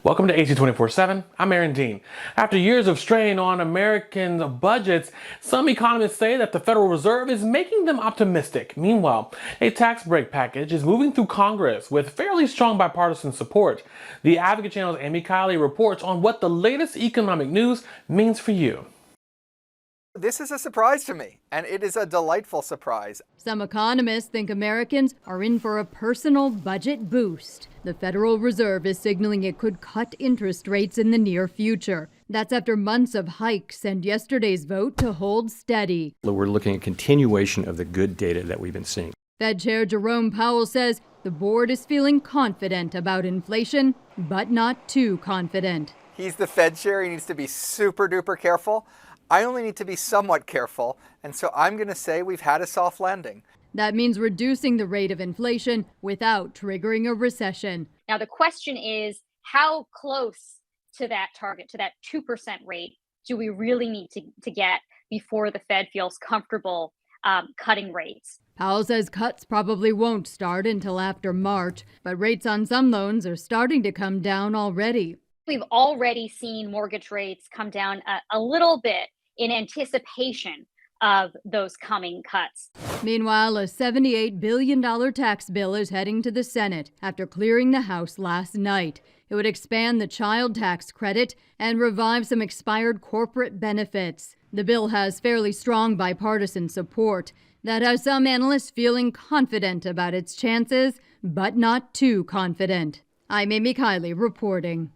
Welcome to AC 24/7. I'm Aaron Dean. After years of strain on American budgets, some economists say that the Federal Reserve is making them optimistic. Meanwhile, a tax break package is moving through Congress with fairly strong bipartisan support. The Advocate Channel's Amy Kiley reports on what the latest economic news means for you. This is a surprise to me, and it is a delightful surprise. Some economists think Americans are in for a personal budget boost. The Federal Reserve is signaling it could cut interest rates in the near future. That's after months of hikes and yesterday's vote to hold steady. We're looking at continuation of the good data that we've been seeing. Fed Chair Jerome Powell says the board is feeling confident about inflation, but not too confident. He's the Fed chair. He needs to be super duper careful. I only need to be somewhat careful, and so I'm going to say we've had a soft landing. That means reducing the rate of inflation without triggering a recession. Now, the question is, how close to that target, to that 2% rate, do we really need to get before the Fed feels comfortable cutting rates? Powell says cuts probably won't start until after March, but rates on some loans are starting to come down already. We've already seen mortgage rates come down a little bit in anticipation of those coming cuts. Meanwhile, a $78 billion tax bill is heading to the Senate after clearing the House last night. It would expand the child tax credit and revive some expired corporate benefits. The bill has fairly strong bipartisan support. That has some analysts feeling confident about its chances, but not too confident. I'm Amy Kiley reporting.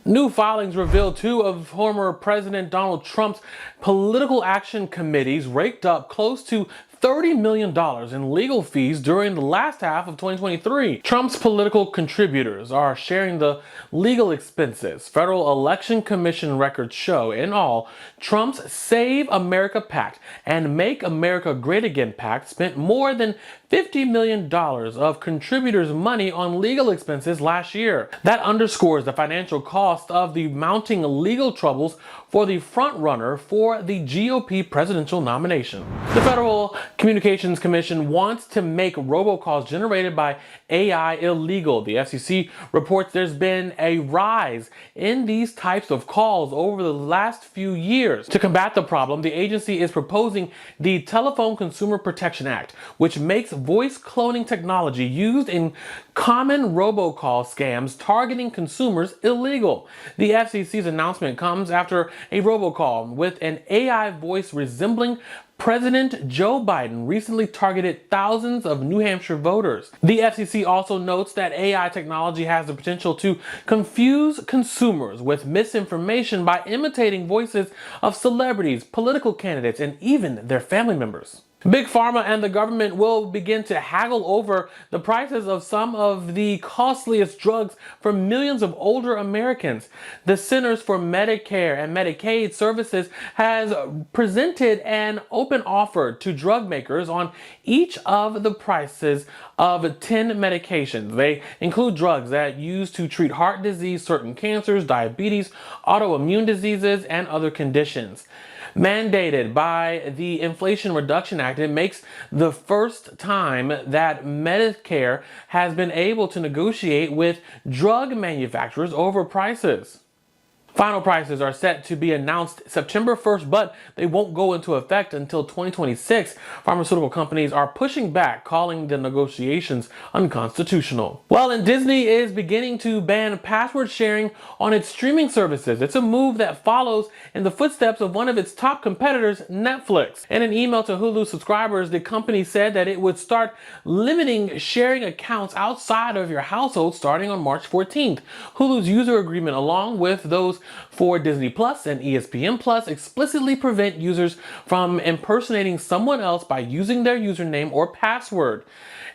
New filings reveal two of former President Donald Trump's political action committees raked up close to $30 million in legal fees during the last half of 2023. Trump's political contributors are sharing the legal expenses. Federal Election Commission records show, in all, Trump's Save America PAC and Make America Great Again PAC spent more than $50 million of contributors' money on legal expenses last year. That underscores the financial cost of the mounting legal troubles for the frontrunner for the GOP presidential nomination. The Federal Communications Commission wants to make robocalls generated by AI illegal. The FCC reports there's been a rise in these types of calls over the last few years. To combat the problem, the agency is proposing the Telephone Consumer Protection Act, which makes voice cloning technology used in common robocall scams targeting consumers illegal. The FCC's announcement comes after a robocall with an AI voice resembling President Joe Biden recently targeted thousands of New Hampshire voters. The FCC also notes that AI technology has the potential to confuse consumers with misinformation by imitating voices of celebrities, political candidates, and even their family members. Big Pharma and the government will begin to haggle over the prices of some of the costliest drugs for millions of older Americans. The Centers for Medicare and Medicaid Services has presented an open offer to drug makers on each of the prices of 10 medications. They include drugs that used to treat heart disease, certain cancers, diabetes, autoimmune diseases, and other conditions. Mandated by the Inflation Reduction Act, it makes the first time that Medicare has been able to negotiate with drug manufacturers over prices. Final prices are set to be announced September 1st, but they won't go into effect until 2026. Pharmaceutical companies are pushing back, calling the negotiations unconstitutional. Well, and Disney is beginning to ban password sharing on its streaming services. It's a move that follows in the footsteps of one of its top competitors, Netflix. In an email to Hulu subscribers, the company said that it would start limiting sharing accounts outside of your household starting on March 14th. Hulu's user agreement, along with those for Disney Plus and ESPN Plus, explicitly prevent users from impersonating someone else by using their username or password.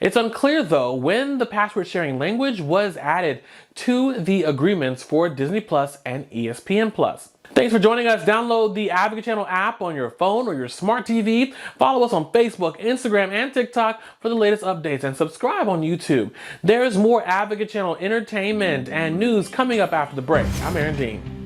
It's unclear, though, when the password sharing language was added to the agreements for Disney Plus and ESPN Plus. Thanks for joining us. Download the Advocate Channel app on your phone or your smart TV. Follow us on Facebook, Instagram, and TikTok for the latest updates, and subscribe on YouTube. There is more Advocate Channel entertainment and news coming up after the break. I'm Aaron Dean.